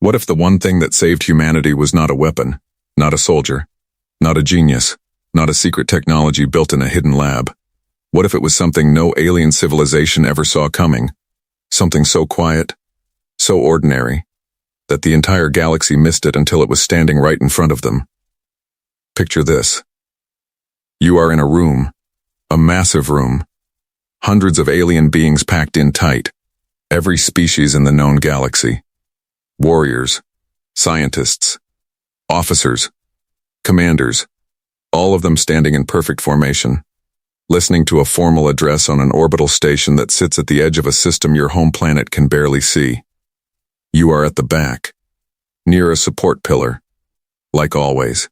What if the one thing that saved humanity was not a weapon, not a soldier, not a genius, not a secret technology built in a hidden lab? What if it was something no alien civilization ever saw coming? Something so quiet, so ordinary, that the entire galaxy missed it until it was standing right in front of them. Picture this. You are in a room, a massive room. Hundreds of alien beings packed in tight, every species in the known galaxy. Warriors, scientists, officers, commanders, all of them standing in perfect formation, listening to a formal address on an orbital station that sits at the edge of a system your home planet can barely see. You are at the back, near a support pillar, like always.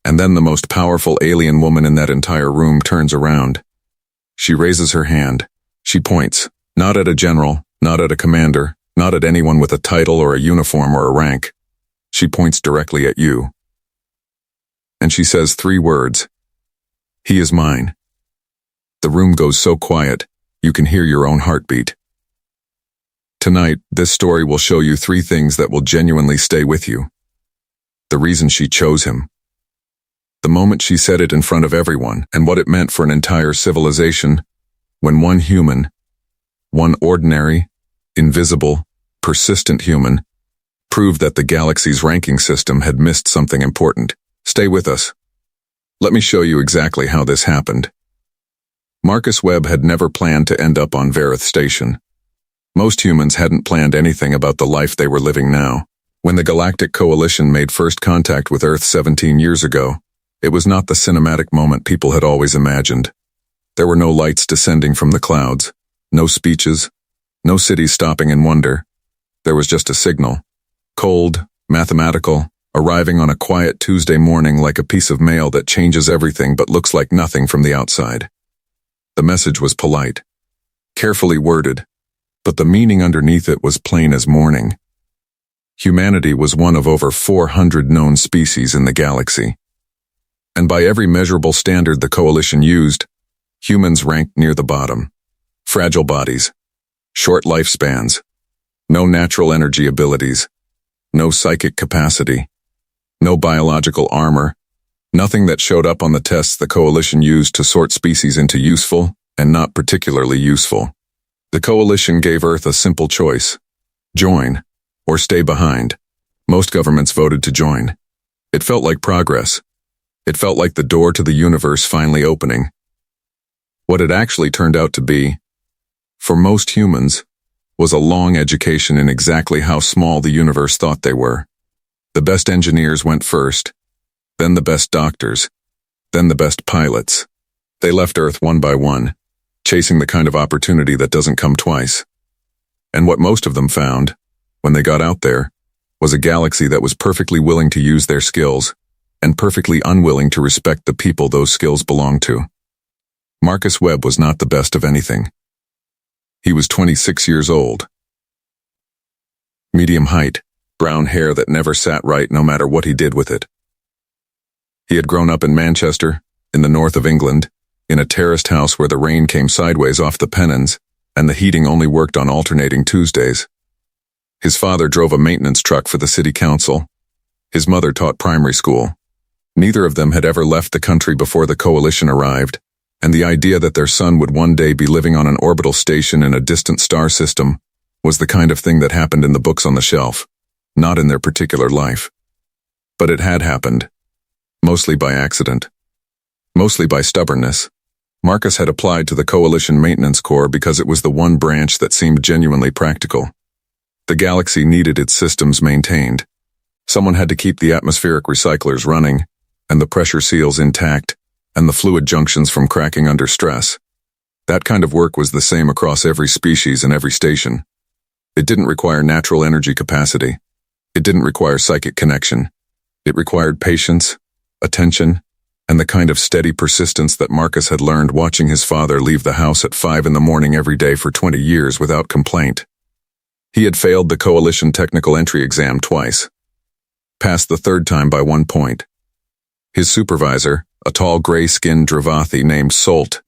And then the most powerful alien woman in that entire room turns around. She raises her hand. She points, not at a general, not at a commander, not at anyone with a title or a uniform or a rank. She points directly at you. And she says 3 words. He is mine. The room goes so quiet, you can hear your own heartbeat. Tonight, this story will show you 3 things that will genuinely stay with you. The reason she chose him. The moment she said it in front of everyone, and what it meant for an entire civilization, when one human, one ordinary, invisible, persistent human, proved that the galaxy's ranking system had missed something important. Stay with us. Let me show you exactly how this happened. Marcus Webb had never planned to end up on Vareth Station. Most humans hadn't planned anything about the life they were living now. When the Galactic Coalition made first contact with Earth 17 years ago, it was not the cinematic moment people had always imagined. There were no lights descending from the clouds, no speeches, no cities stopping in wonder. There was just a signal, cold, mathematical, arriving on a quiet Tuesday morning like a piece of mail that changes everything but looks like nothing from the outside. The message was polite, carefully worded, but the meaning underneath it was plain as morning. Humanity was one of over 400 known species in the galaxy. And by every measurable standard the Coalition used, humans ranked near the bottom. Fragile bodies, short lifespans, no natural energy abilities, no psychic capacity, no biological armor, nothing that showed up on the tests the Coalition used to sort species into useful and not particularly useful. The Coalition gave Earth a simple choice: join or stay behind. Most governments voted to join. It felt like progress. It felt like the door to the universe finally opening. What it actually turned out to be, for most humans, was a long education in exactly how small the universe thought they were. The best engineers went first, then the best doctors, then the best pilots. They left Earth one by one, chasing the kind of opportunity that doesn't come twice. And what most of them found, when they got out there, was a galaxy that was perfectly willing to use their skills, and perfectly unwilling to respect the people those skills belonged to. Marcus Webb was not the best of anything. He was 26 years old. Medium height, brown hair that never sat right no matter what he did with it. He had grown up in Manchester, in the north of England, in a terraced house where the rain came sideways off the pennons, and the heating only worked on alternating Tuesdays. His father drove a maintenance truck for the city council. His mother taught primary school. Neither of them had ever left the country before the Coalition arrived, and the idea that their son would one day be living on an orbital station in a distant star system was the kind of thing that happened in the books on the shelf, not in their particular life. But it had happened, mostly by accident, mostly by stubbornness. Marcus had applied to the Coalition Maintenance Corps because it was the one branch that seemed genuinely practical. The galaxy needed its systems maintained. Someone had to keep the atmospheric recyclers running, and the pressure seals intact, and the fluid junctions from cracking under stress. That kind of work was the same across every species and every station. It didn't require natural energy capacity. It didn't require psychic connection. It required patience, attention, and the kind of steady persistence that Marcus had learned watching his father leave the house at 5 in the morning every day for 20 years without complaint. He had failed the Coalition technical entry exam twice, passed the third time by 1 point. His supervisor, a tall gray-skinned Dravathi named Solt,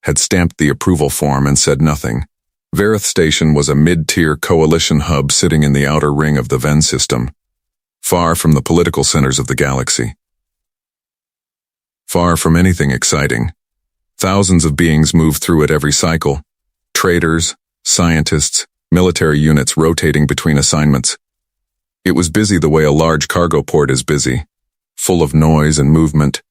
had stamped the approval form and said nothing. Verith Station was a mid-tier coalition hub sitting in the outer ring of the Venn system, far from the political centers of the galaxy. Far from anything exciting. Thousands of beings moved through it every cycle. Traders, scientists, military units rotating between assignments. It was busy the way a large cargo port is busy, full of noise and movement,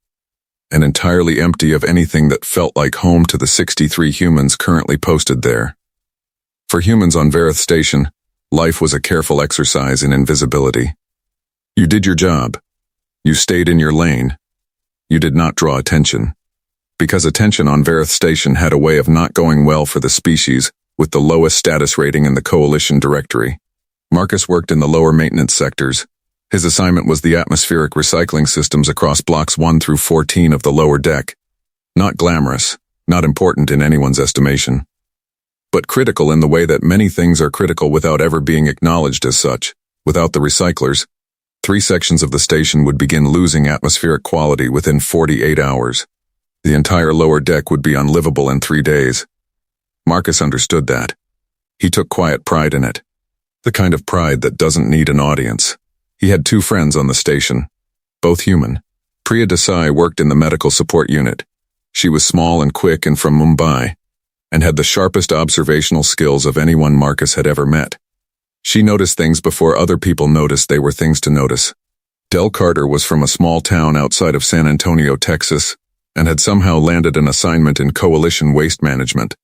and entirely empty of anything that felt like home to the 63 humans currently posted there. For humans on Verith Station, life was a careful exercise in invisibility. You did your job. You stayed in your lane. You did not draw attention. Because attention on Verith Station had a way of not going well for the species with the lowest status rating in the Coalition directory. Marcus worked in the lower maintenance sectors. His assignment was the atmospheric recycling systems across blocks 1 through 14 of the lower deck. Not glamorous, not important in anyone's estimation, but critical in the way that many things are critical without ever being acknowledged as such. Without the recyclers, 3 sections of the station would begin losing atmospheric quality within 48 hours. The entire lower deck would be unlivable in 3 days. Marcus understood that. He took quiet pride in it. The kind of pride that doesn't need an audience. He had 2 friends on the station, both human. Priya Desai worked in the medical support unit. She was small and quick and from Mumbai, and had the sharpest observational skills of anyone Marcus had ever met. She noticed things before other people noticed they were things to notice. Del Carter was from a small town outside of San Antonio, Texas, and had somehow landed an assignment in coalition waste management,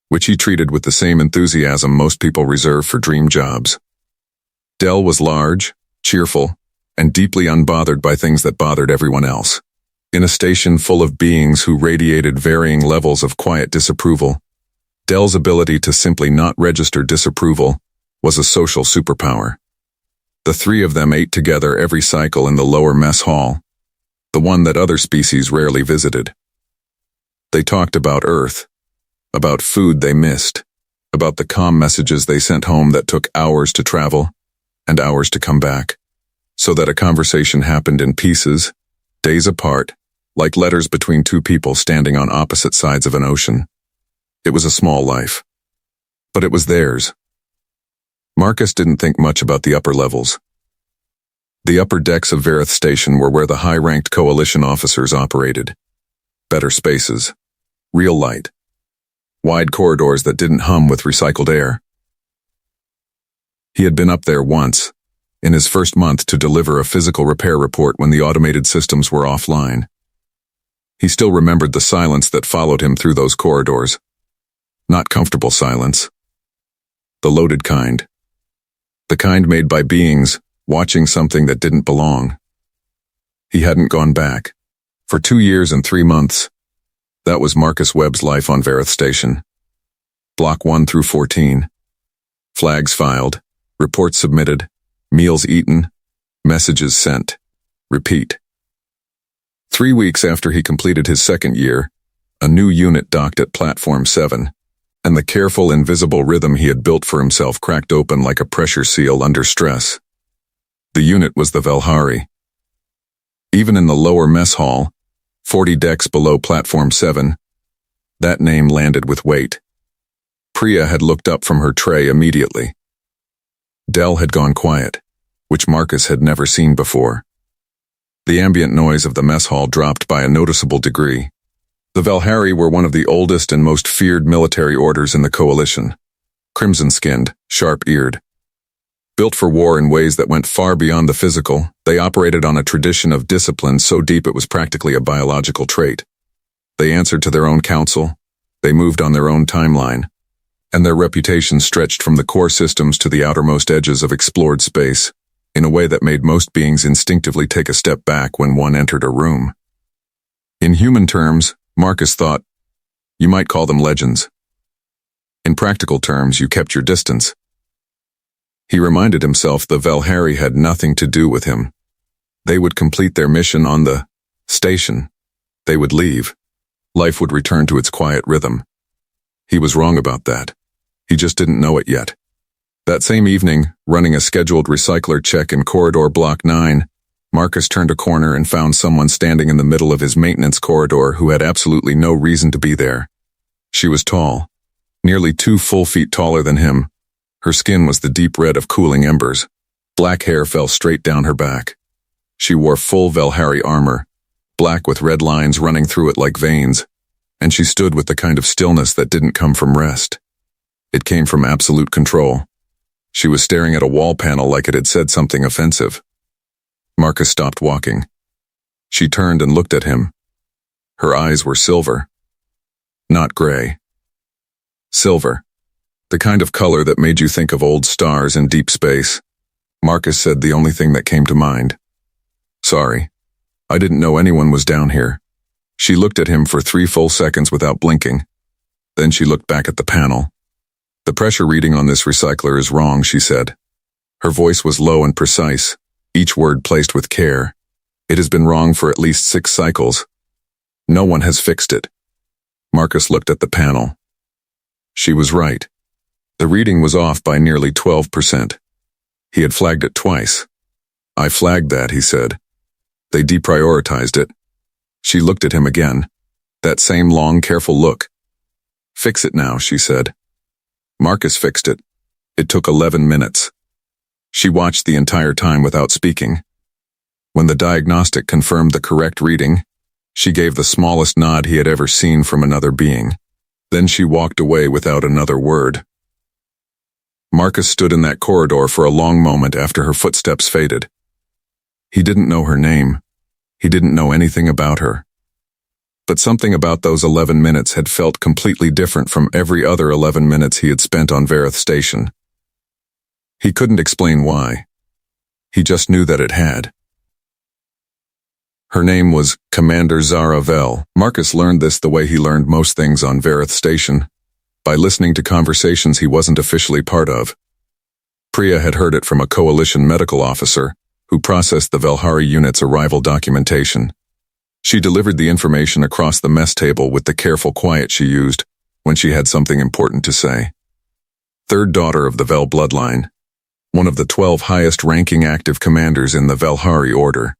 which he treated with the same enthusiasm most people reserve for dream jobs. Del was large, cheerful, and deeply unbothered by things that bothered everyone else. In a station full of beings who radiated varying levels of quiet disapproval, Del's ability to simply not register disapproval was a social superpower. The 3 of them ate together every cycle in the lower mess hall, the one that other species rarely visited. They talked about Earth, about food they missed, about the comm messages they sent home that took hours to travel and hours to come back, so that a conversation happened in pieces, days apart, like letters between 2 people standing on opposite sides of an ocean. It was a small life, but it was theirs. Marcus didn't think much about the upper levels. The upper decks of Verith Station were where the high-ranked coalition officers operated. Better spaces, real light, wide corridors that didn't hum with recycled air. He had been up there once, in his first month, to deliver a physical repair report when the automated systems were offline. He still remembered the silence that followed him through those corridors. Not comfortable silence. The loaded kind. The kind made by beings watching something that didn't belong. He hadn't gone back. For 2 years and 3 months. That was Marcus Webb's life on Verith Station. Block 1 through 14. Flags filed, reports submitted, meals eaten, messages sent. Repeat. 3 weeks after he completed his 2nd year, a new unit docked at Platform 7, and the careful, invisible rhythm he had built for himself cracked open like a pressure seal under stress. The unit was the Velhari. Even in the lower mess hall, 40 decks below Platform 7, that name landed with weight. Priya had looked up from her tray immediately. Del had gone quiet, which Marcus had never seen before. The ambient noise of the mess hall dropped by a noticeable degree. The Velhari were one of the oldest and most feared military orders in the Coalition. Crimson-skinned, sharp-eared. Built for war in ways that went far beyond the physical, they operated on a tradition of discipline so deep it was practically a biological trait. They answered to their own council, they moved on their own timeline, and their reputation stretched from the core systems to the outermost edges of explored space, in a way that made most beings instinctively take a step back when one entered a room. In human terms, Marcus thought, you might call them legends. In practical terms, you kept your distance. He reminded himself the Velhari had nothing to do with him. They would complete their mission on the station. They would leave. Life would return to its quiet rhythm. He was wrong about that. He just didn't know it yet. That same evening, running a scheduled recycler check in Corridor Block 9, Marcus turned a corner and found someone standing in the middle of his maintenance corridor who had absolutely no reason to be there. She was tall, Nearly 2 full feet taller than him, her skin was the deep red of cooling embers. Black hair fell straight down her back. She wore full Velhari armor, black with red lines running through it like veins, and she stood with the kind of stillness that didn't come from rest. It came from absolute control. She was staring at a wall panel like it had said something offensive. Marcus stopped walking. She turned and looked at him. Her eyes were silver. Not gray. Silver. The kind of color that made you think of old stars in deep space. Marcus said the only thing that came to mind. Sorry. I didn't know anyone was down here. She looked at him for 3 full seconds without blinking. Then she looked back at the panel. The pressure reading on this recycler is wrong, she said. Her voice was low and precise, each word placed with care. It has been wrong for at least 6 cycles. No one has fixed it. Marcus looked at the panel. She was right. The reading was off by nearly 12%. He had flagged it twice. I flagged that, he said. They deprioritized it. She looked at him again. That same long, careful look. Fix it now, she said. Marcus fixed it. It took 11 minutes. She watched the entire time without speaking. When the diagnostic confirmed the correct reading, she gave the smallest nod he had ever seen from another being. Then she walked away without another word. Marcus stood in that corridor for a long moment after her footsteps faded. He didn't know her name. He didn't know anything about her. But something about those 11 minutes had felt completely different from every other 11 minutes he had spent on Vareth Station. He couldn't explain why. He just knew that it had. Her name was Commander Zara Vel. Marcus learned this the way he learned most things on Vareth Station, by listening to conversations he wasn't officially part of. Priya had heard it from a coalition medical officer who processed the Velhari unit's arrival documentation. She delivered the information across the mess table with the careful quiet she used when she had something important to say. Third daughter of the Vel bloodline, one of the 12 highest-ranking active commanders in the Velhari order.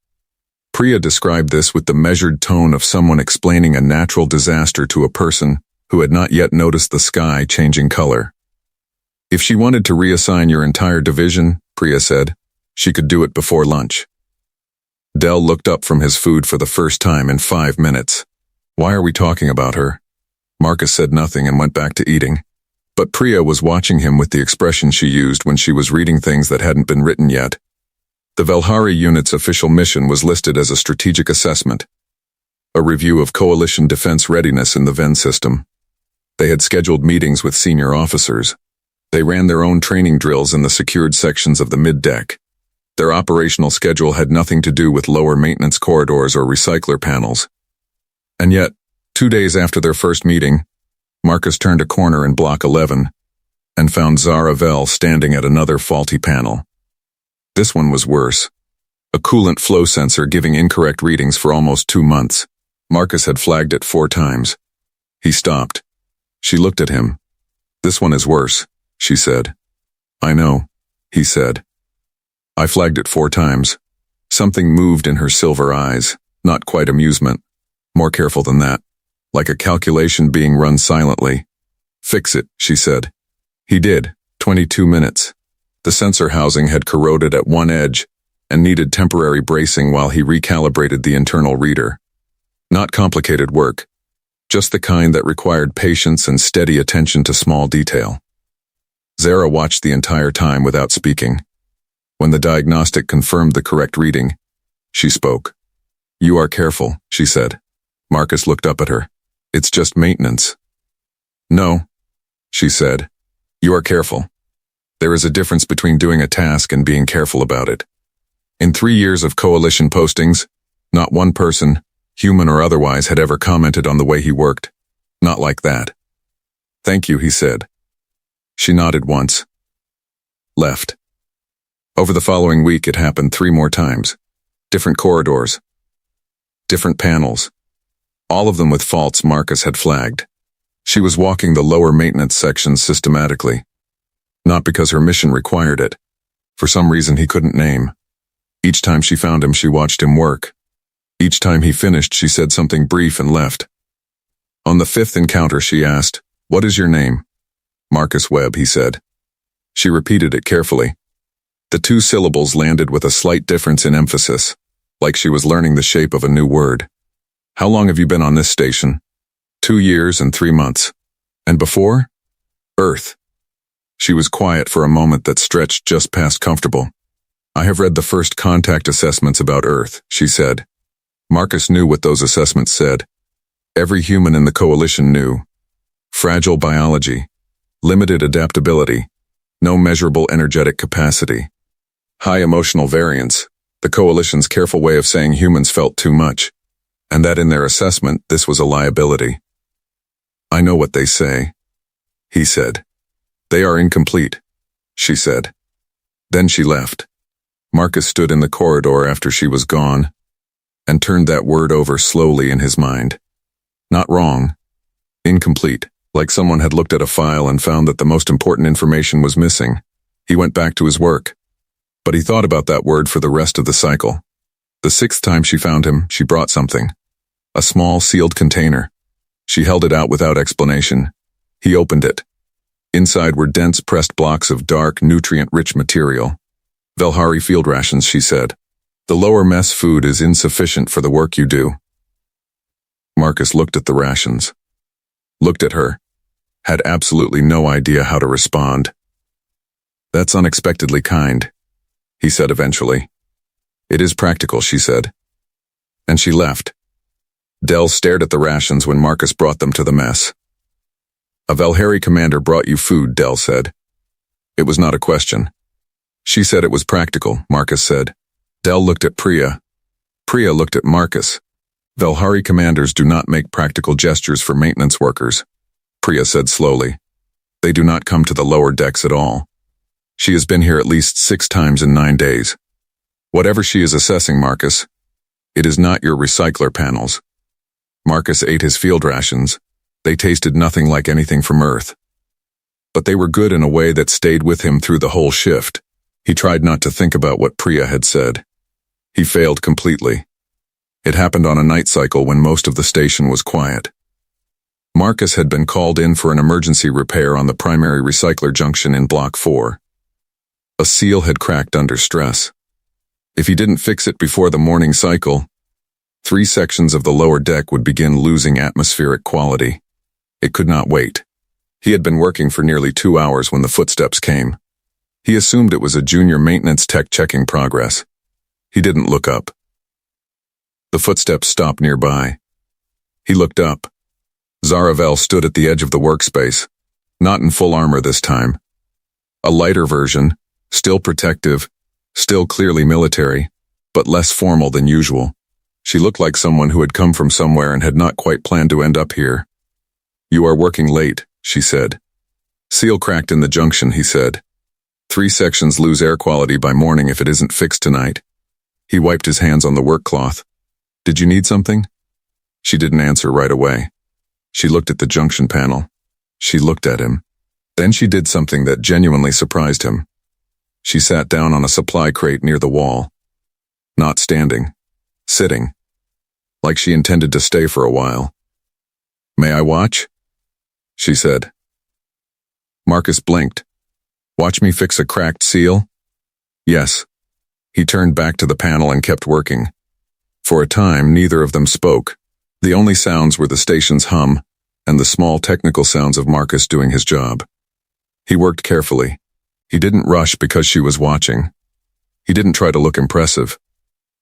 Priya described this with the measured tone of someone explaining a natural disaster to a person who had not yet noticed the sky changing color. If she wanted to reassign your entire division, Priya said, she could do it before lunch. Del looked up from his food for the first time in 5 minutes. Why are we talking about her? Marcus said nothing and went back to eating. But Priya was watching him with the expression she used when she was reading things that hadn't been written yet. The Velhari unit's official mission was listed as a strategic assessment, a review of coalition defense readiness in the Ven system. They had scheduled meetings with senior officers. They ran their own training drills in the secured sections of the mid-deck. Their operational schedule had nothing to do with lower maintenance corridors or recycler panels. And yet, 2 days after their first meeting, Marcus turned a corner in Block 11 and found Zara Vel standing at another faulty panel. This one was worse. A coolant flow sensor giving incorrect readings for almost 2 months. Marcus had flagged it 4 times. He stopped. She looked at him. This one is worse, she said. I know, he said. I flagged it 4 times. Something moved in her silver eyes, not quite amusement. More careful than that. Like a calculation being run silently. Fix it, she said. He did. 22 minutes. The sensor housing had corroded at one edge and needed temporary bracing while he recalibrated the internal reader. Not complicated work, just the kind that required patience and steady attention to small detail. Zara watched the entire time without speaking. When the diagnostic confirmed the correct reading, she spoke. You are careful, she said. Marcus looked up at her. It's just maintenance. No, she said. You are careful. There is a difference between doing a task and being careful about it. In 3 years of coalition postings, not one person, human or otherwise, had ever commented on the way he worked. Not like that. Thank you, he said. She nodded once. Left. Over the following week, it happened 3 more times. Different corridors. Different panels. All of them with faults Marcus had flagged. She was walking the lower maintenance sections systematically. Not because her mission required it. For some reason he couldn't name. Each time she found him, she watched him work. Each time he finished, she said something brief and left. On the 5th encounter, she asked, "What is your name?" Marcus Webb, he said. She repeated it carefully. The two syllables landed with a slight difference in emphasis, like she was learning the shape of a new word. How long have you been on this station? 2 years and 3 months. And before? Earth. She was quiet for a moment that stretched just past comfortable. I have read the first contact assessments about Earth, she said. Marcus knew what those assessments said. Every human in the coalition knew. Fragile biology, limited adaptability, no measurable energetic capacity. High emotional variance, the coalition's careful way of saying humans felt too much, and that in their assessment this was a liability. I know what they say, he said. They are incomplete, she said. Then she left. Marcus stood in the corridor after she was gone, and turned that word over slowly in his mind. Not wrong. Incomplete, like someone had looked at a file and found that the most important information was missing. He went back to his work. But he thought about that word for the rest of the cycle. The 6th time she found him, she brought something. A small, sealed container. She held it out without explanation. He opened it. Inside were dense, pressed blocks of dark, nutrient-rich material. Velhari field rations, she said. The lower mess food is insufficient for the work you do. Marcus looked at the rations. Looked at her. Had absolutely no idea how to respond. That's unexpectedly kind, he said eventually. It is practical, she said. And she left. Del stared at the rations when Marcus brought them to the mess. A Velhari commander brought you food, Del said. It was not a question. She said it was practical, Marcus said. Del looked at Priya. Priya looked at Marcus. Velhari commanders do not make practical gestures for maintenance workers, Priya said slowly. They do not come to the lower decks at all. She has been here at least 6 times in 9 days. Whatever she is assessing, Marcus, it is not your recycler panels. Marcus ate his field rations. They tasted nothing like anything from Earth. But they were good in a way that stayed with him through the whole shift. He tried not to think about what Priya had said. He failed completely. It happened on a night cycle when most of the station was quiet. Marcus had been called in for an emergency repair on the primary recycler junction in Block 4. A seal had cracked under stress. If he didn't fix it before the morning cycle, 3 sections of the lower deck would begin losing atmospheric quality. It could not wait. He had been working for nearly 2 hours when the footsteps came. He assumed it was a junior maintenance tech checking progress. He didn't look up. The footsteps stopped nearby. He looked up. Zaravel stood at the edge of the workspace, not in full armor this time. A lighter version, still protective, still clearly military, but less formal than usual. She looked like someone who had come from somewhere and had not quite planned to end up here. You are working late, she said. Seal cracked in the junction, he said. 3 sections lose air quality by morning if it isn't fixed tonight. He wiped his hands on the work cloth. Did you need something? She didn't answer right away. She looked at the junction panel. She looked at him. Then she did something that genuinely surprised him. She sat down on a supply crate near the wall. Not standing. Sitting. Like she intended to stay for a while. May I watch? She said. Marcus blinked. Watch me fix a cracked seal? Yes. He turned back to the panel and kept working. For a time, neither of them spoke. The only sounds were the station's hum and the small technical sounds of Marcus doing his job. He worked carefully. He didn't rush because she was watching. He didn't try to look impressive.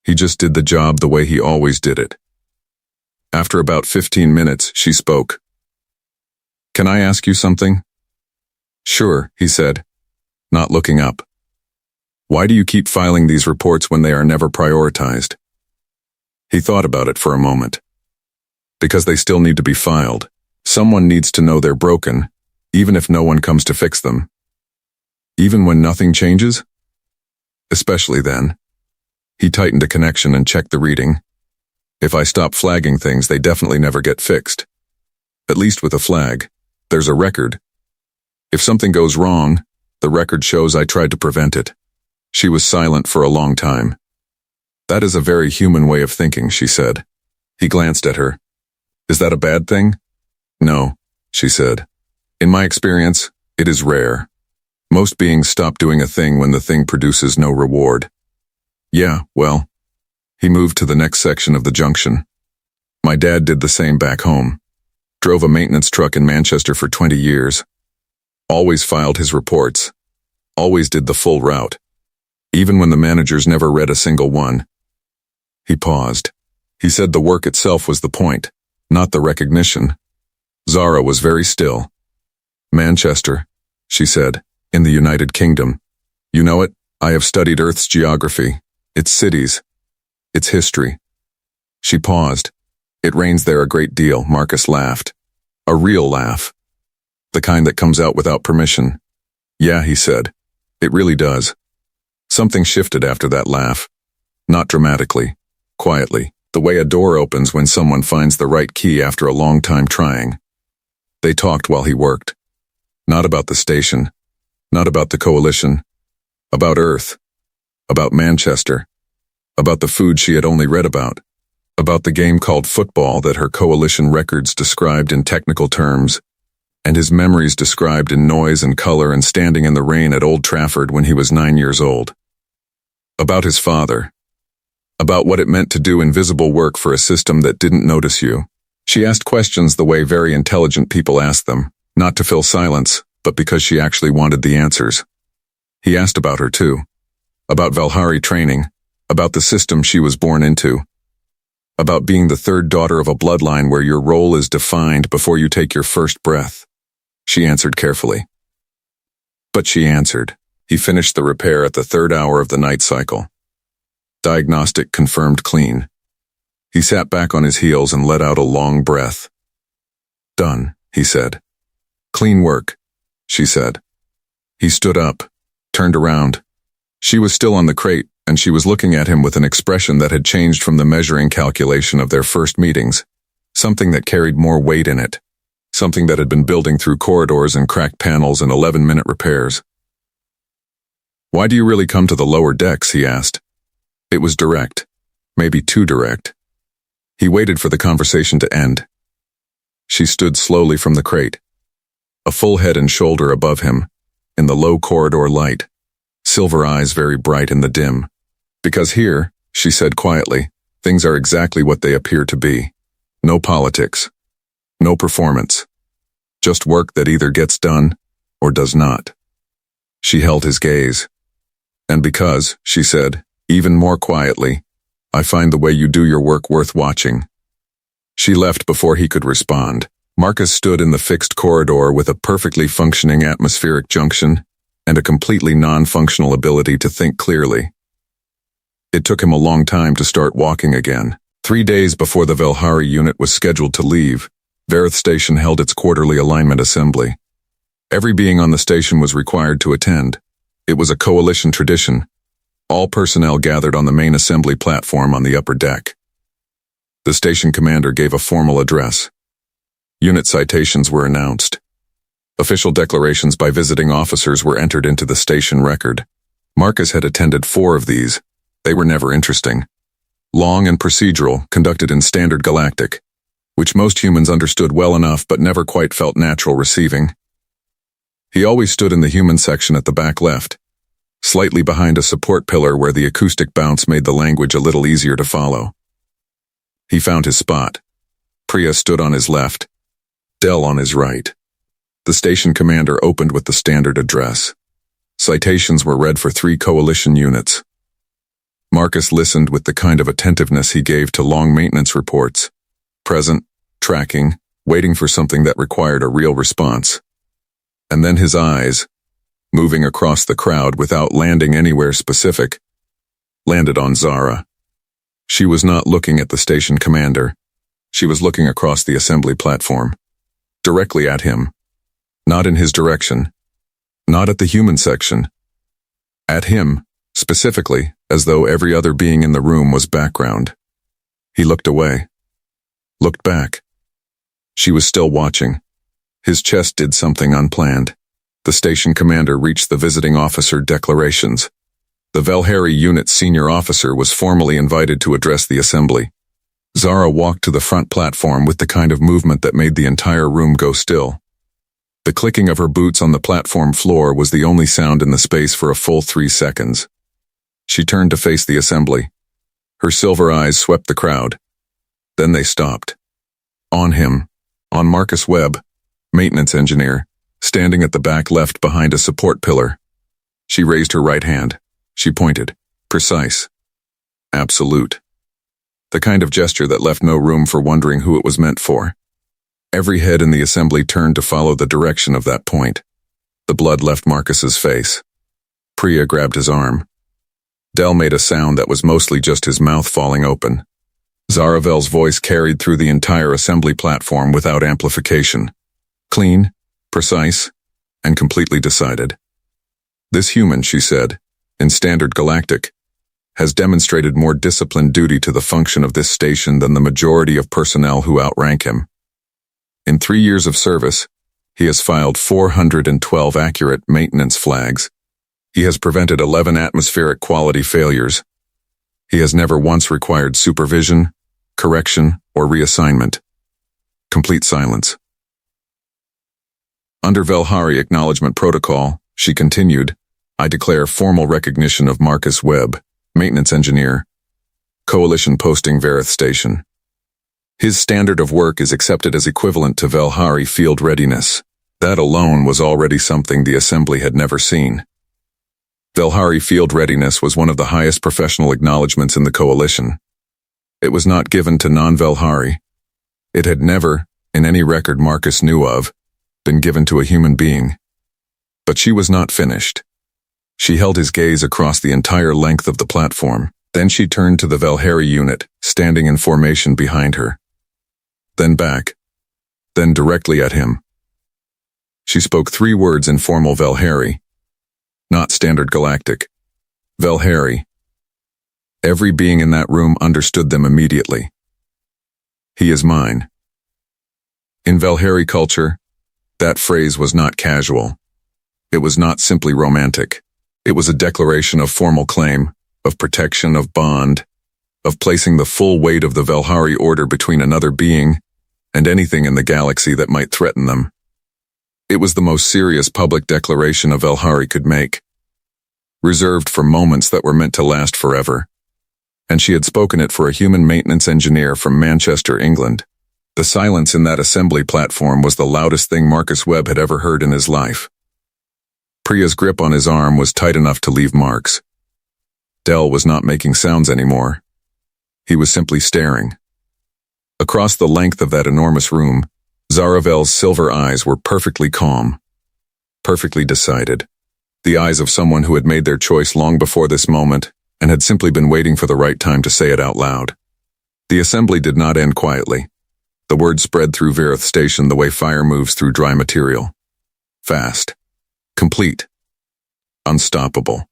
He just did the job the way he always did it. After about 15 minutes, she spoke. Can I ask you something? Sure, he said, not looking up. Why do you keep filing these reports when they are never prioritized? He thought about it for a moment. Because they still need to be filed. Someone needs to know they're broken, even if no one comes to fix them. Even when nothing changes? Especially then. He tightened a connection and checked the reading. If I stop flagging things, they definitely never get fixed. At least with a flag, there's a record. If something goes wrong, the record shows I tried to prevent it. She was silent for a long time. That is a very human way of thinking, she said. He glanced at her. Is that a bad thing? No, she said. In my experience, It is rare. Most beings stop doing a thing when the thing produces no reward. Yeah, well, he moved to the next section of the junction. My dad did the same back home. Drove a maintenance truck in Manchester for 20 years. Always filed his reports. Always did the full route. Even when the managers never read a single one. He paused. He said the work itself was the point, not the recognition. Zara was very still. Manchester, she said, in the United Kingdom. You know it, I have studied Earth's geography, its cities, its history. She paused. It rains there a great deal, Marcus laughed. A real laugh. The kind that comes out without permission. Yeah, he said. It really does. Something shifted after that laugh. Not dramatically. Quietly. The way a door opens when someone finds the right key after a long time trying. They talked while he worked. Not about the station. Not about the coalition. About Earth. About Manchester. About the food she had only read about. About the game called football that her coalition records described in technical terms, and his memories described in noise and color and standing in the rain at Old Trafford when he was 9 years old. About his father. About what it meant to do invisible work for a system that didn't notice you. She asked questions the way very intelligent people ask them, not to fill silence, but because she actually wanted the answers. He asked about her too. About Valhari training. About the system she was born into. About being the third daughter of a bloodline where your role is defined before you take your first breath. She answered carefully. But she answered. He finished the repair at the 3rd hour of the night cycle. Diagnostic confirmed clean. He sat back on his heels and let out a long breath. Done, he said. Clean work, she said. He stood up, turned around. She was still on the crate, and she was looking at him with an expression that had changed from the measuring calculation of their first meetings, something that carried more weight in it, something that had been building through corridors and cracked panels and 11-minute repairs. Why do you really come to the lower decks, he asked. It was direct, maybe too direct. He waited for the conversation to end. She stood slowly from the crate, a full head and shoulder above him, in the low corridor light, silver eyes very bright in the dim. Because here, she said quietly, things are exactly what they appear to be. No politics. No performance. Just work that either gets done or does not. She held his gaze. And because, she said, even more quietly, I find the way you do your work worth watching. She left before he could respond. Marcus stood in the fixed corridor with a perfectly functioning atmospheric junction and a completely non-functional ability to think clearly. It took him a long time to start walking again. 3 days before the Valhari unit was scheduled to leave, Varith Station held its quarterly alignment assembly. Every being on the station was required to attend. It was a coalition tradition. All personnel gathered on the main assembly platform on the upper deck. The station commander gave a formal address. Unit citations were announced. Official declarations by visiting officers were entered into the station record. Marcus had attended 4 of these. They were never interesting. Long and procedural, conducted in standard galactic, which most humans understood well enough but never quite felt natural receiving. He always stood in the human section at the back left, slightly behind a support pillar where the acoustic bounce made the language a little easier to follow. He found his spot. Priya stood on his left, Del on his right. The station commander opened with the standard address. Citations were read for 3 coalition units. Marcus listened with the kind of attentiveness he gave to long maintenance reports. Present, tracking, waiting for something that required a real response. And then his eyes, moving across the crowd without landing anywhere specific, landed on Zara. She was not looking at the station commander. She was looking across the assembly platform. Directly at him. Not in his direction. Not at the human section. At him, specifically, as though every other being in the room was background. He looked away. Looked back. She was still watching. His chest did something unplanned. The station commander reached the visiting officer declarations. The Valhari unit's senior officer was formally invited to address the assembly. Zara walked to the front platform with the kind of movement that made the entire room go still. The clicking of her boots on the platform floor was the only sound in the space for a full 3 seconds. She turned to face the assembly. Her silver eyes swept the crowd. Then they stopped. On him, on Marcus Webb, maintenance engineer, standing at the back left behind a support pillar. She raised her right hand. She pointed. Precise. Absolute. The kind of gesture that left no room for wondering who it was meant for. Every head in the assembly turned to follow the direction of that point. The blood left Marcus's face. Priya grabbed his arm. Del made a sound that was mostly just his mouth falling open. Zaravel's voice carried through the entire assembly platform without amplification. Clean, precise, and completely decided. This human, she said, in standard galactic, has demonstrated more disciplined duty to the function of this station than the majority of personnel who outrank him. In 3 years of service, he has filed 412 accurate maintenance flags. He has prevented 11 atmospheric quality failures. He has never once required supervision, correction, or reassignment. Complete silence. Under Velhari Acknowledgement Protocol, she continued, I declare formal recognition of Marcus Webb, maintenance engineer, Coalition posting Verith Station. His standard of work is accepted as equivalent to Velhari field readiness. That alone was already something the assembly had never seen. Velhari field readiness was one of the highest professional acknowledgements in the Coalition. It was not given to non-Velhari. It had never, in any record Marcus knew of, been given to a human being. But she was not finished. She held his gaze across the entire length of the platform. Then she turned to the Velhari unit, standing in formation behind her. Then back. Then directly at him. She spoke 3 words in formal Velhari. Not standard galactic. Velhari. Every being in that room understood them immediately. He is mine. In Velhari culture, that phrase was not casual. It was not simply romantic. It was a declaration of formal claim, of protection, of bond, of placing the full weight of the Velhari order between another being and anything in the galaxy that might threaten them. It was the most serious public declaration a Velhari could make, reserved for moments that were meant to last forever. And she had spoken it for a human maintenance engineer from Manchester, England. The silence in that assembly platform was the loudest thing Marcus Webb had ever heard in his life. Priya's grip on his arm was tight enough to leave marks. Del was not making sounds anymore. He was simply staring. Across the length of that enormous room, Zaravel's silver eyes were perfectly calm, perfectly decided. The eyes of someone who had made their choice long before this moment and had simply been waiting for the right time to say it out loud. The assembly did not end quietly. The word spread through Verith Station the way fire moves through dry material. Fast. Complete. Unstoppable.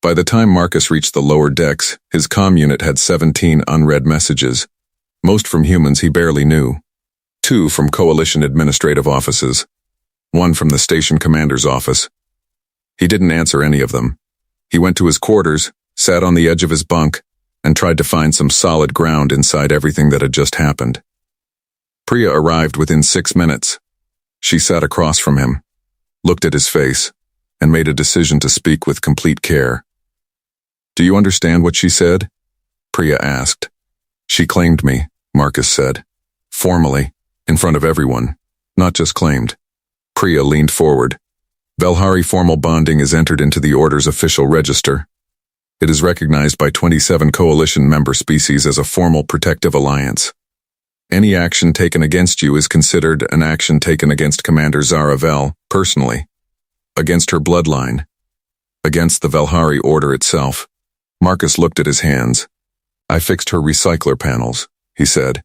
By the time Marcus reached the lower decks, his comm unit had 17 unread messages, most from humans he barely knew. 2 from Coalition administrative offices. 1 from the station commander's office. He didn't answer any of them. He went to his quarters, sat on the edge of his bunk, and tried to find some solid ground inside everything that had just happened. Priya arrived within 6 minutes. She sat across from him, looked at his face, and made a decision to speak with complete care. Do you understand what she said? Priya asked. She claimed me, Marcus said. Formally, in front of everyone, not just claimed. Priya leaned forward. Velhari formal bonding is entered into the Order's official register. It is recognized by 27 Coalition member species as a formal protective alliance. Any action taken against you is considered an action taken against Commander Zaravel, personally, against her bloodline, against the Velhari Order itself. Marcus looked at his hands. I fixed her recycler panels, he said.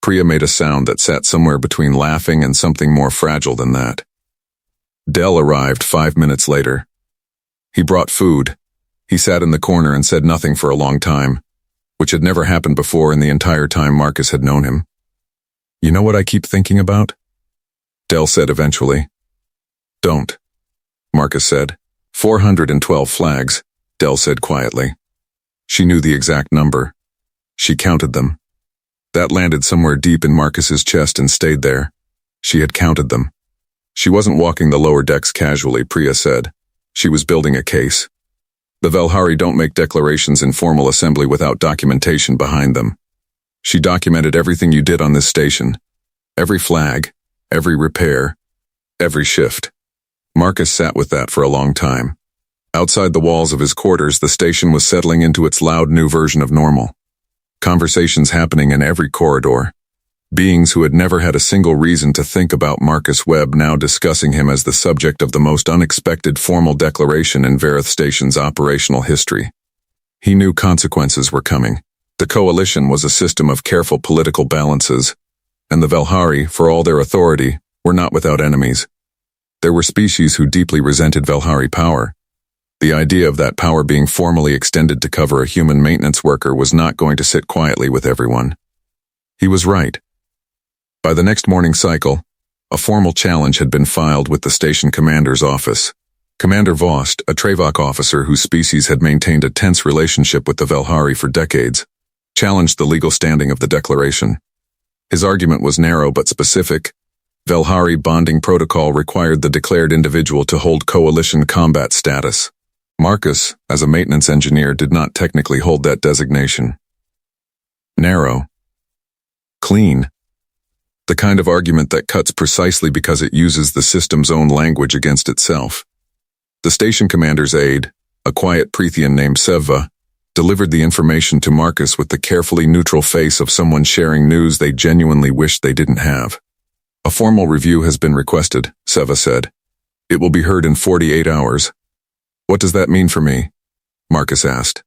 Priya made a sound that sat somewhere between laughing and something more fragile than that. Del arrived 5 minutes later. He brought food. He sat in the corner and said nothing for a long time, which had never happened before in the entire time Marcus had known him. You know what I keep thinking about? Del said eventually. Don't, Marcus said. 412 flags, Del said quietly. She knew the exact number. She counted them. That landed somewhere deep in Marcus's chest and stayed there. She had counted them. She wasn't walking the lower decks casually, Priya said. She was building a case. The Velhari don't make declarations in formal assembly without documentation behind them. She documented everything you did on this station. Every flag, every repair, every shift. Marcus sat with that for a long time. Outside the walls of his quarters, the station was settling into its loud new version of normal. Conversations happening in every corridor. Beings who had never had a single reason to think about Marcus Webb now discussing him as the subject of the most unexpected formal declaration in Verith Station's operational history. He knew consequences were coming. The coalition was a system of careful political balances, and the Velhari, for all their authority, were not without enemies. There were species who deeply resented Velhari power. The idea of that power being formally extended to cover a human maintenance worker was not going to sit quietly with everyone. He was right. By the next morning cycle, a formal challenge had been filed with the station commander's office. Commander Vost, a Trevok officer whose species had maintained a tense relationship with the Velhari for decades, challenged the legal standing of the declaration. His argument was narrow but specific. Velhari bonding protocol required the declared individual to hold coalition combat status. Marcus, as a maintenance engineer, did not technically hold that designation. Narrow. Clean. The kind of argument that cuts precisely because it uses the system's own language against itself. The station commander's aide, a quiet Prithian named Seva, delivered the information to Marcus with the carefully neutral face of someone sharing news they genuinely wished they didn't have. A formal review has been requested, Seva said. It will be heard in 48 hours. What does that mean for me? Marcus asked.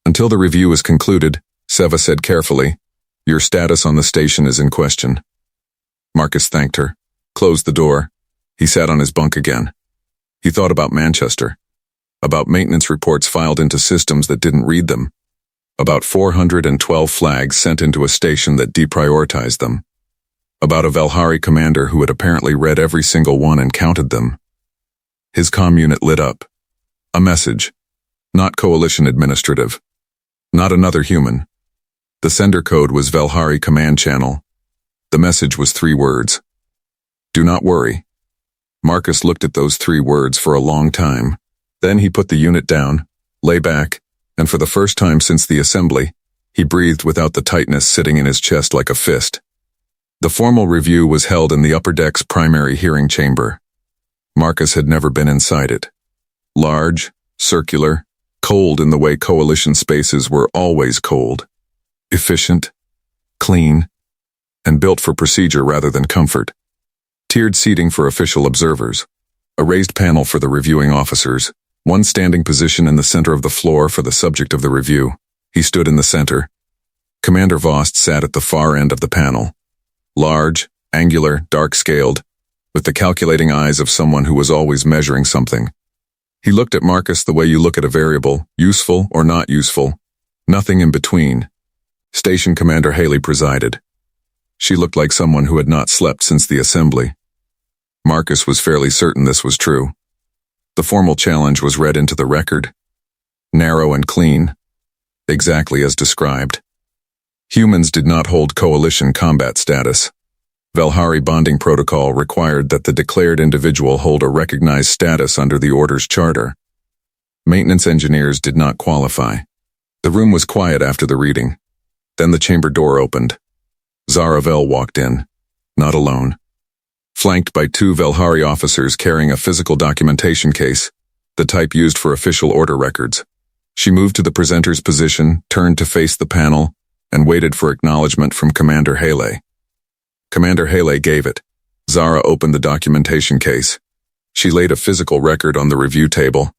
Until the review is concluded, Seva said carefully, your status on the station is in question. Marcus thanked her, closed the door. He sat on his bunk again. He thought about Manchester, about maintenance reports filed into systems that didn't read them, about 412 flags sent into a station that deprioritized them, about a Velhari commander who had apparently read every single one and counted them. His comm unit lit up. A message. Not coalition administrative. Not another human. The sender code was Velhari command channel. The message was 3 words. Do not worry. Marcus looked at those 3 words for a long time. Then he put the unit down, lay back, and for the first time since the assembly, he breathed without the tightness sitting in his chest like a fist. The formal review was held in the upper deck's primary hearing chamber. Marcus had never been inside it. Large, circular, cold in the way coalition spaces were always cold. Efficient, clean, and built for procedure rather than comfort. Tiered seating for official observers. A raised panel for the reviewing officers. One standing position in the center of the floor for the subject of the review. He stood in the center. Commander Vost sat at the far end of the panel. Large, angular, dark-scaled, with the calculating eyes of someone who was always measuring something. He looked at Marcus the way you look at a variable, useful or not useful, nothing in between. Station Commander Haley presided. She looked like someone who had not slept since the assembly. Marcus was fairly certain this was true. The formal challenge was read into the record. Narrow and clean. Exactly as described. Humans did not hold coalition combat status. Velhari bonding protocol required that the declared individual hold a recognized status under the Order's charter. Maintenance engineers did not qualify. The room was quiet after the reading. Then the chamber door opened. Zaravel walked in, not alone. Flanked by 2 Velhari officers carrying a physical documentation case, the type used for official order records. She moved to the presenter's position, turned to face the panel, and waited for acknowledgement from Commander Haley. Commander Haley gave it. Zara opened the documentation case. She laid a physical record on the review table.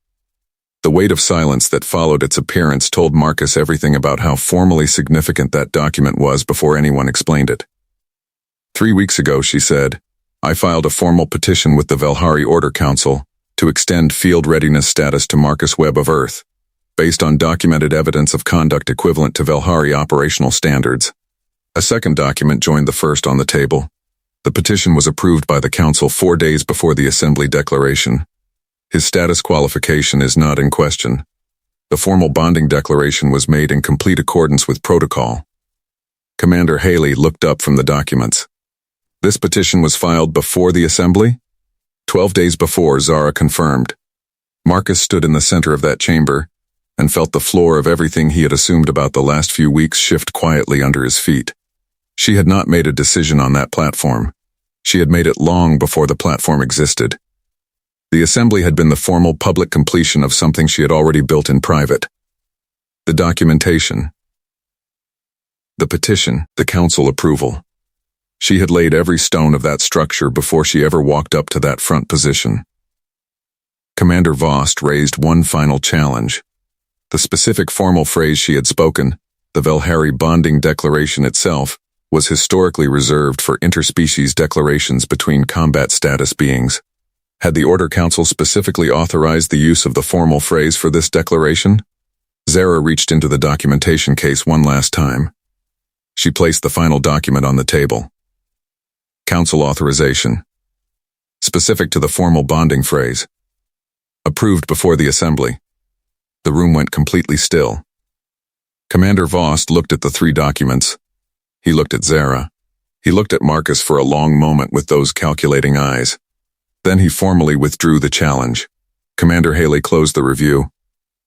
The weight of silence that followed its appearance told Marcus everything about how formally significant that document was before anyone explained it. 3 weeks ago, she said, I filed a formal petition with the Velhari Order Council to extend field readiness status to Marcus Webb of Earth, based on documented evidence of conduct equivalent to Velhari operational standards. A second document joined the first on the table. The petition was approved by the Council 4 days before the Assembly declaration. His status qualification is not in question. The formal bonding declaration was made in complete accordance with protocol. Commander Haley looked up from the documents. This petition was filed before the Assembly? 12 days before, Zara confirmed. Marcus stood in the center of that chamber and felt the floor of everything he had assumed about the last few weeks shift quietly under his feet. She had not made a decision on that platform. She had made it long before the platform existed. The assembly had been the formal public completion of something she had already built in private. The documentation, the petition, the council approval. She had laid every stone of that structure before she ever walked up to that front position. Commander Vost raised one final challenge. The specific formal phrase she had spoken, the Valhari bonding declaration itself, was historically reserved for interspecies declarations between combat status beings. Had the Order Council specifically authorized the use of the formal phrase for this declaration? Zara reached into the documentation case one last time. She placed the final document on the table. Council authorization. Specific to the formal bonding phrase. Approved before the assembly. The room went completely still. Commander Vost looked at the three documents. He looked at Zara. He looked at Marcus for a long moment with those calculating eyes. Then he formally withdrew the challenge. Commander Haley closed the review.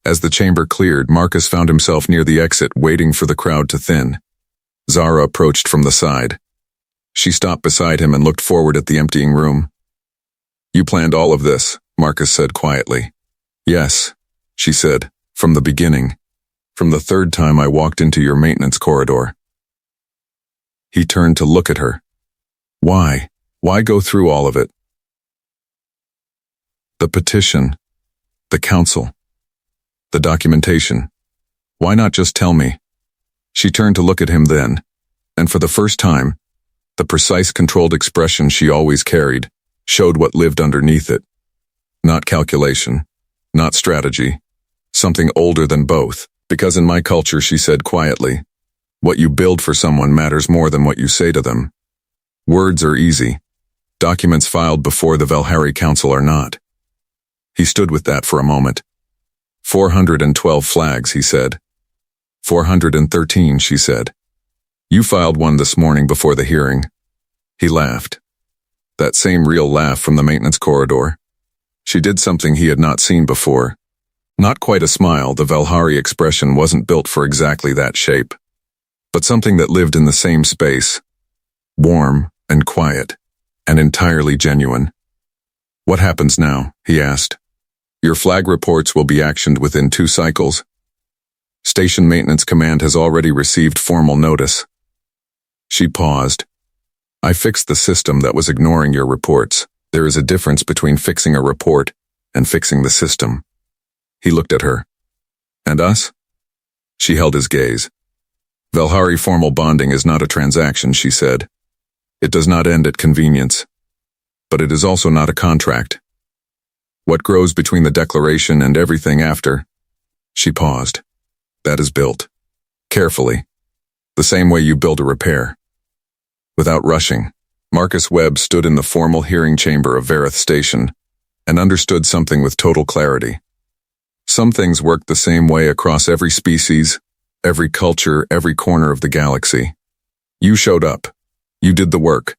As the chamber cleared, Marcus found himself near the exit, waiting for the crowd to thin. Zara approached from the side. She stopped beside him and looked forward at the emptying room. "You planned all of this," Marcus said quietly. "Yes," she said, "from the beginning. From the third time I walked into your maintenance corridor." He turned to look at her. Why? Why go through all of it? The petition. The council. The documentation. Why not just tell me? She turned to look at him then, and for the first time, the precise, controlled expression she always carried showed what lived underneath it. Not calculation, not strategy, something older than both. Because in my culture, she said quietly, what you build for someone matters more than what you say to them. Words are easy. Documents filed before the Valhari Council are not. He stood with that for a moment. 412 flags, he said. 413, she said. You filed one this morning before the hearing. He laughed. That same real laugh from the maintenance corridor. She did something he had not seen before. Not quite a smile, the Valhari expression wasn't built for exactly that shape. But something that lived in the same space. Warm and quiet, and entirely genuine. What happens now? He asked. Your flag reports will be actioned within 2 cycles. Station Maintenance Command has already received formal notice. She paused. I fixed the system that was ignoring your reports. There is a difference between fixing a report and fixing the system. He looked at her. And us? She held his gaze. Valhari formal bonding is not a transaction, she said. It does not end at convenience. But it is also not a contract. What grows between the declaration and everything after? She paused. That is built. Carefully. The same way you build a repair. Without rushing, Marcus Webb stood in the formal hearing chamber of Vareth Station and understood something with total clarity. Some things work the same way across every species, every culture, every corner of the galaxy. You showed up. You did the work.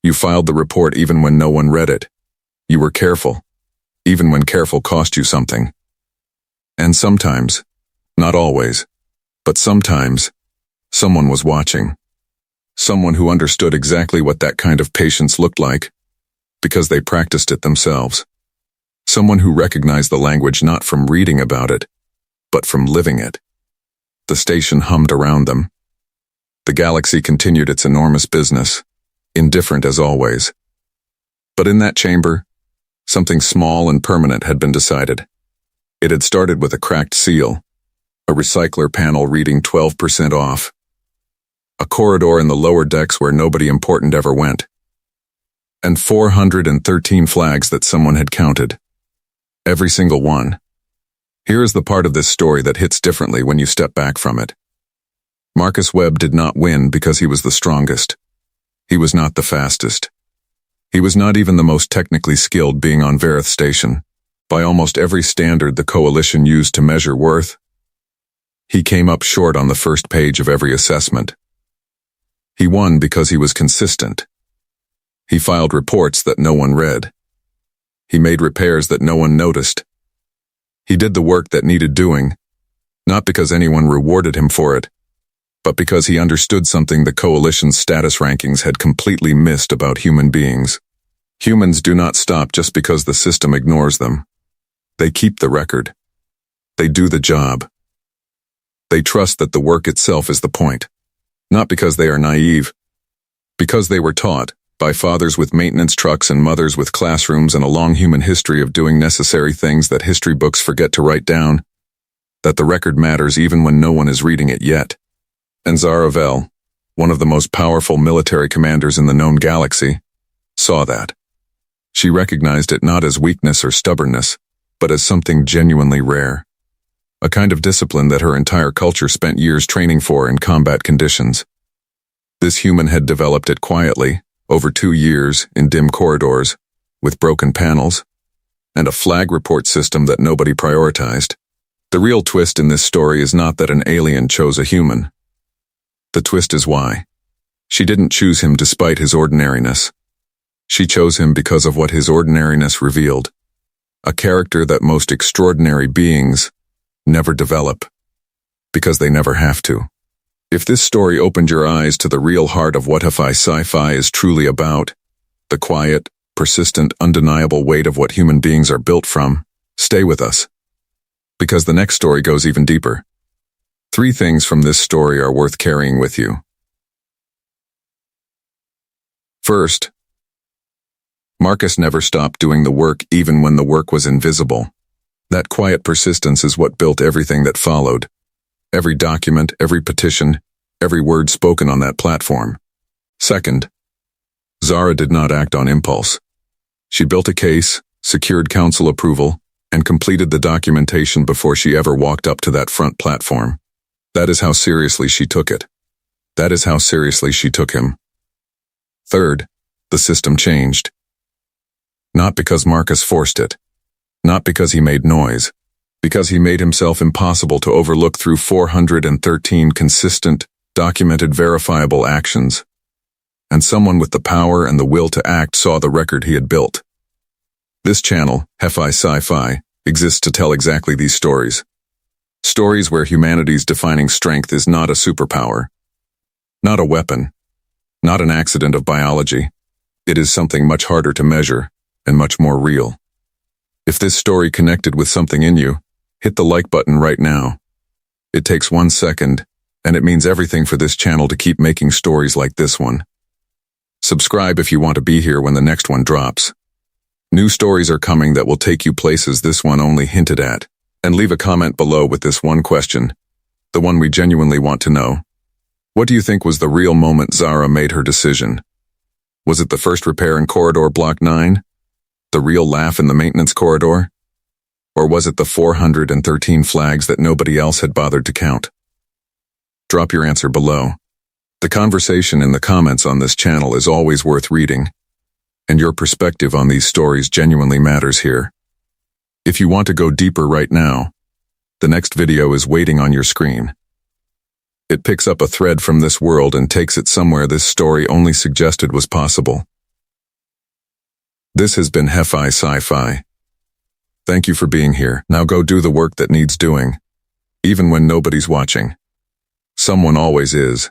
You filed the report even when no one read it. You were careful, even when careful cost you something. And sometimes, not always, but sometimes, someone was watching. Someone who understood exactly what that kind of patience looked like, because they practiced it themselves. Someone who recognized the language not from reading about it, but from living it. The station hummed around them. The galaxy continued its enormous business, indifferent as always. But in that chamber, something small and permanent had been decided. It had started with a cracked seal, a recycler panel reading 12% off, a corridor in the lower decks where nobody important ever went, and 413 flags that someone had counted. Every single one. Here is the part of this story that hits differently when you step back from it. Marcus Webb did not win because he was the strongest. He was not the fastest. He was not even the most technically skilled being on Vareth Station. By almost every standard the Coalition used to measure worth, he came up short on the first page of every assessment. He won because he was consistent. He filed reports that no one read. He made repairs that no one noticed. He did the work that needed doing, not because anyone rewarded him for it, but because he understood something the coalition's status rankings had completely missed about human beings. Humans do not stop just because the system ignores them. They keep the record. They do the job. They trust that the work itself is the point, not because they are naive, because they were taught, by fathers with maintenance trucks and mothers with classrooms and a long human history of doing necessary things that history books forget to write down, that the record matters even when no one is reading it yet. And Zara Vel, one of the most powerful military commanders in the known galaxy, saw that. She recognized it not as weakness or stubbornness, but as something genuinely rare. A kind of discipline that her entire culture spent years training for in combat conditions. This human had developed it quietly, over 2 years, in dim corridors, with broken panels, and a flag report system that nobody prioritized. The real twist in this story is not that an alien chose a human. The twist is why. She didn't choose him despite his ordinariness. She chose him because of what his ordinariness revealed. A character that most extraordinary beings never develop, because they never have to. If this story opened your eyes to the real heart of what sci-fi is truly about, the quiet, persistent, undeniable weight of what human beings are built from, stay with us. Because the next story goes even deeper. 3 things from this story are worth carrying with you. First, Marcus never stopped doing the work even when the work was invisible. That quiet persistence is what built everything that followed. Every document, every petition, every word spoken on that platform. Second, Zara did not act on impulse. She built a case, secured council approval, and completed the documentation before she ever walked up to that front platform. That is how seriously she took it. That is how seriously she took him. Third, the system changed. Not because Marcus forced it. Not because he made noise. Because he made himself impossible to overlook through 413 consistent, documented, verifiable actions. And someone with the power and the will to act saw the record he had built. This channel, Sci-Fi, exists to tell exactly these stories. Stories where humanity's defining strength is not a superpower, not a weapon, not an accident of biology. It is something much harder to measure and much more real. If this story connected with something in you, hit the like button right now. It takes 1 second, and it means everything for this channel to keep making stories like this one. Subscribe if you want to be here when the next one drops. New stories are coming that will take you places this one only hinted at. And leave a comment below with this one question, the one we genuinely want to know. What do you think was the real moment Zara made her decision? Was it the first repair in corridor block 9? The real laugh in the maintenance corridor? Or was it the 413 flags that nobody else had bothered to count? Drop your answer below. The conversation in the comments on this channel is always worth reading, and your perspective on these stories genuinely matters here. If you want to go deeper right now, the next video is waiting on your screen. It picks up a thread from this world and takes it somewhere this story only suggested was possible. This has been Sci-Fi. Thank you for being here. Now go do the work that needs doing, even when nobody's watching. Someone always is.